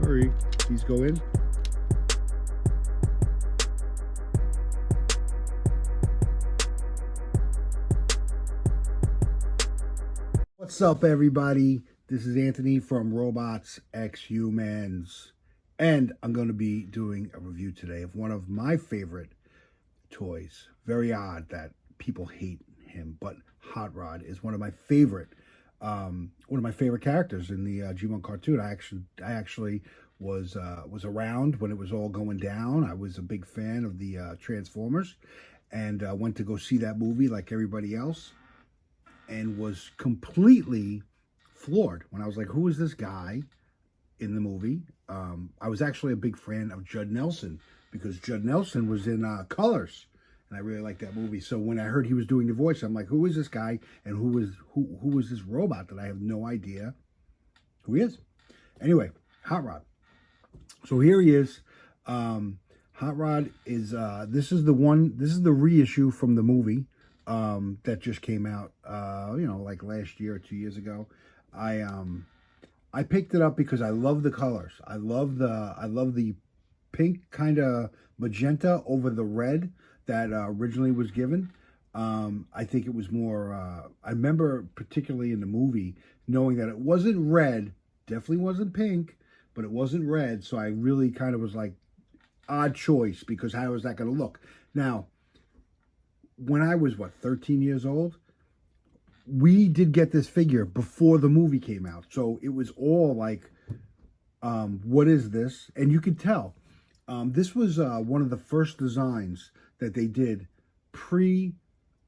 Hurry, please go in. What's up, everybody? This is Anthony from Robots X Humans, and I'm going to be doing a review today of one of my favorite toys. Very odd that people hate him, but Hot Rod is one of my favorite characters in the G1 cartoon. I actually was around when it was all going down. I was a big fan of the Transformers, and went to go see that movie like everybody else, and was completely floored when I was like, who is this guy in the movie? I was actually a big fan of Judd Nelson because Judd Nelson was in Colors, and I really liked that movie. So when I heard he was doing the voice, I'm like, who is this guy, and who is this robot that I have no idea who he is? Anyway, Hot Rod. So here he is. Hot Rod is this is the reissue from the movie that just came out, like last year or 2 years ago. I picked it up because I love the colors. I love the pink kind of magenta over the red that originally was given. I think it was more. I remember particularly in the movie knowing that it wasn't red, definitely wasn't pink, but it wasn't red. So I really kind of was like, odd choice, because how is that going to look? Now, when I was, 13 years old, we did get this figure before the movie came out. So it was all like, what is this? And you could tell. This was one of the first designs that they did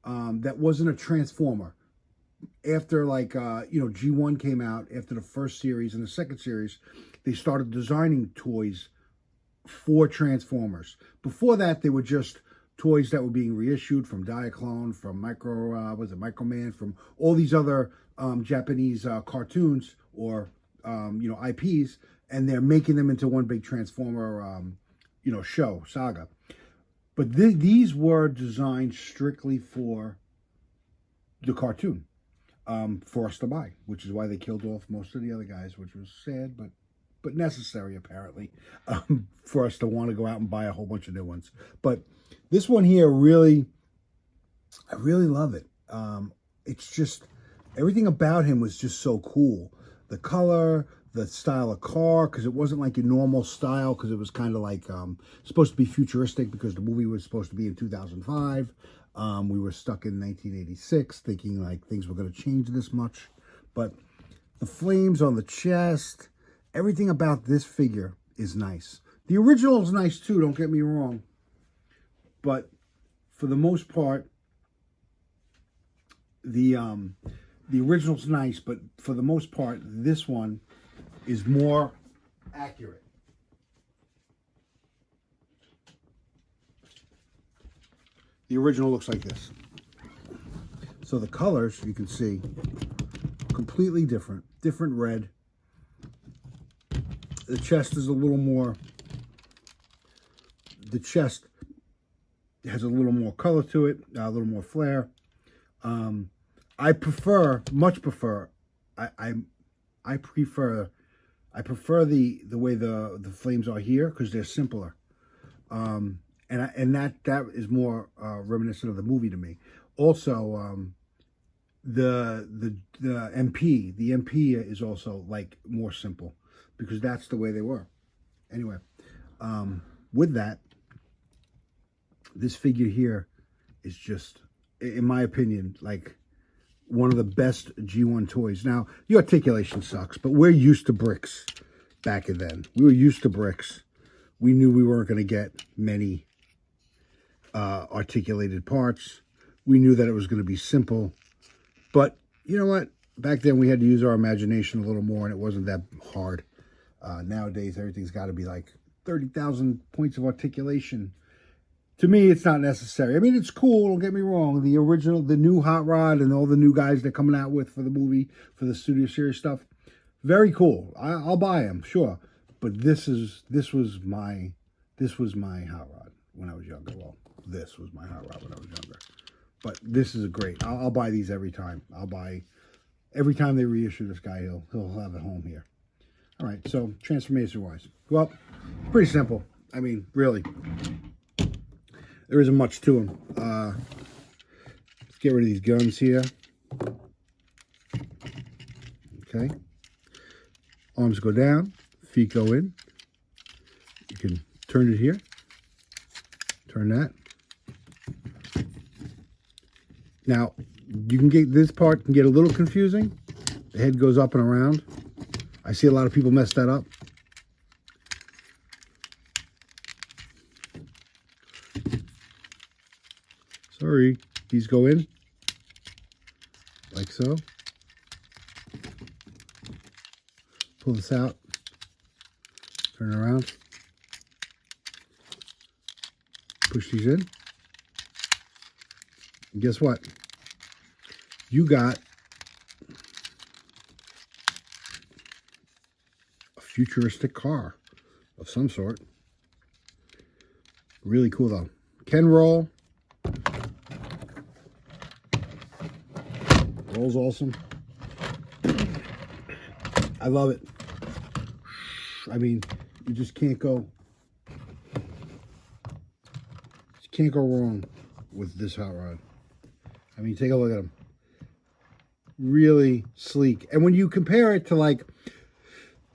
that wasn't a Transformer. After G1 came out, after the first series and the second series, they started designing toys for Transformers. Before that, they were just toys that were being reissued from Diaclone, from Microman, from all these other Japanese cartoons or IPs, and they're making them into one big Transformer show saga. But these were designed strictly for the cartoon, for us to buy, which is why they killed off most of the other guys, which was sad, but necessary apparently, for us to want to go out and buy a whole bunch of new ones. But this one here, I really love it. It's just, everything about him was just so cool. The color, the style of car, because it wasn't like your normal style, because it was kind of like supposed to be futuristic, because the movie was supposed to be in 2005. We were stuck in 1986 thinking like things were going to change this much. But the flames on the chest, everything about this figure is nice. The original is nice too, don't get me wrong. But for the most part, the original's nice, but for the most part, this one is more accurate. The original looks like this. So the colors, you can see, completely different. Different red. The chest is a little more, the chest has a little more color to it, a little more flair. I prefer the way the flames are here, because they're simpler. And that is more reminiscent of the movie to me. Also, the MP is also like more simple, because that's the way they were. Anyway, with that, this figure here is just, in my opinion, like one of the best G1 toys. Now, the articulation sucks, but we're used to bricks back then. We were used to bricks. We knew we weren't going to get many articulated parts. We knew that it was going to be simple. But you know what? Back then we had to use our imagination a little more, and it wasn't that hard. Nowadays, everything's got to be like 30,000 points of articulation. To me, it's not necessary. I mean, it's cool, don't get me wrong. The original, the new Hot Rod and all the new guys they're coming out with for the movie, for the Studio Series stuff, very cool. I'll buy them, sure. But this was my Hot Rod when I was younger. Well, this was my Hot Rod when I was younger. But this is a great. I'll buy these every time. Every time they reissue this guy, he'll have a home here. All right, so transformation-wise. Well, pretty simple. I mean, really. There isn't much to them. Let's get rid of these guns here. Okay. Arms go down. Feet go in. You can turn it here. Turn that. Now, you can get this part can get a little confusing. The head goes up and around. I see a lot of people mess that up. Sorry, these go in like so. Pull this out. Turn it around. Push these in. And guess what? You got a futuristic car of some sort. Really cool though. Can roll. Rolls awesome. I love it. I mean, you just can't go wrong with this hot rod. I mean, take a look at them. Really sleek. And when you compare it to like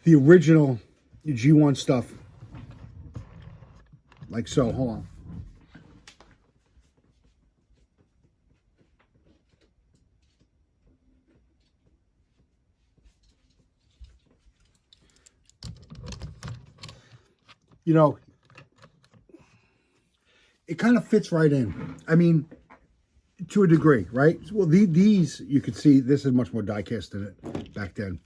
the original G1 stuff, like so, hold on. You know, it kind of fits right in. I mean, to a degree, right? Well, these, you can see, this is much more die-cast than it back then.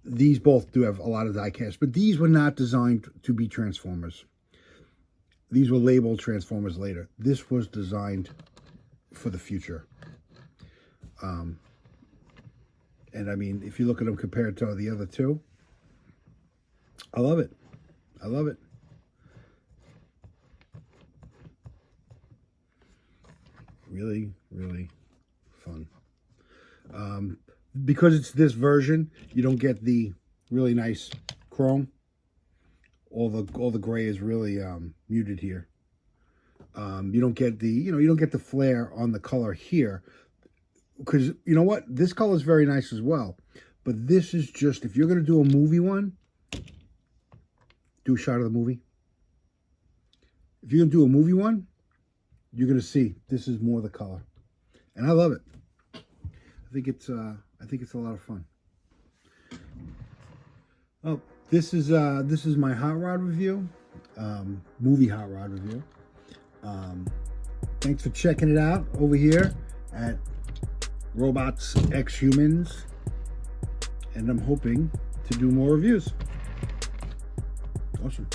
These both do have a lot of die-cast, but these were not designed to be Transformers. These were labeled Transformers later. This was designed for the future. And I mean, if you look at them compared to the other two, I love it. I love it. Really, really fun. Because it's this version, you don't get the really nice chrome. All the gray is really muted here. You don't get the you don't get the flare on the color here, because you know what, this color is very nice as well. But this is just, if you're going to do a movie one, do a shot of the movie. If you're going to do a movie one, you're going to see this is more the color, and I love it. I think it's a lot of fun. Oh, this is my hot rod review, movie hot rod review. Thanks for checking it out over here at Robots X Humans, and I'm hoping to do more reviews. Awesome.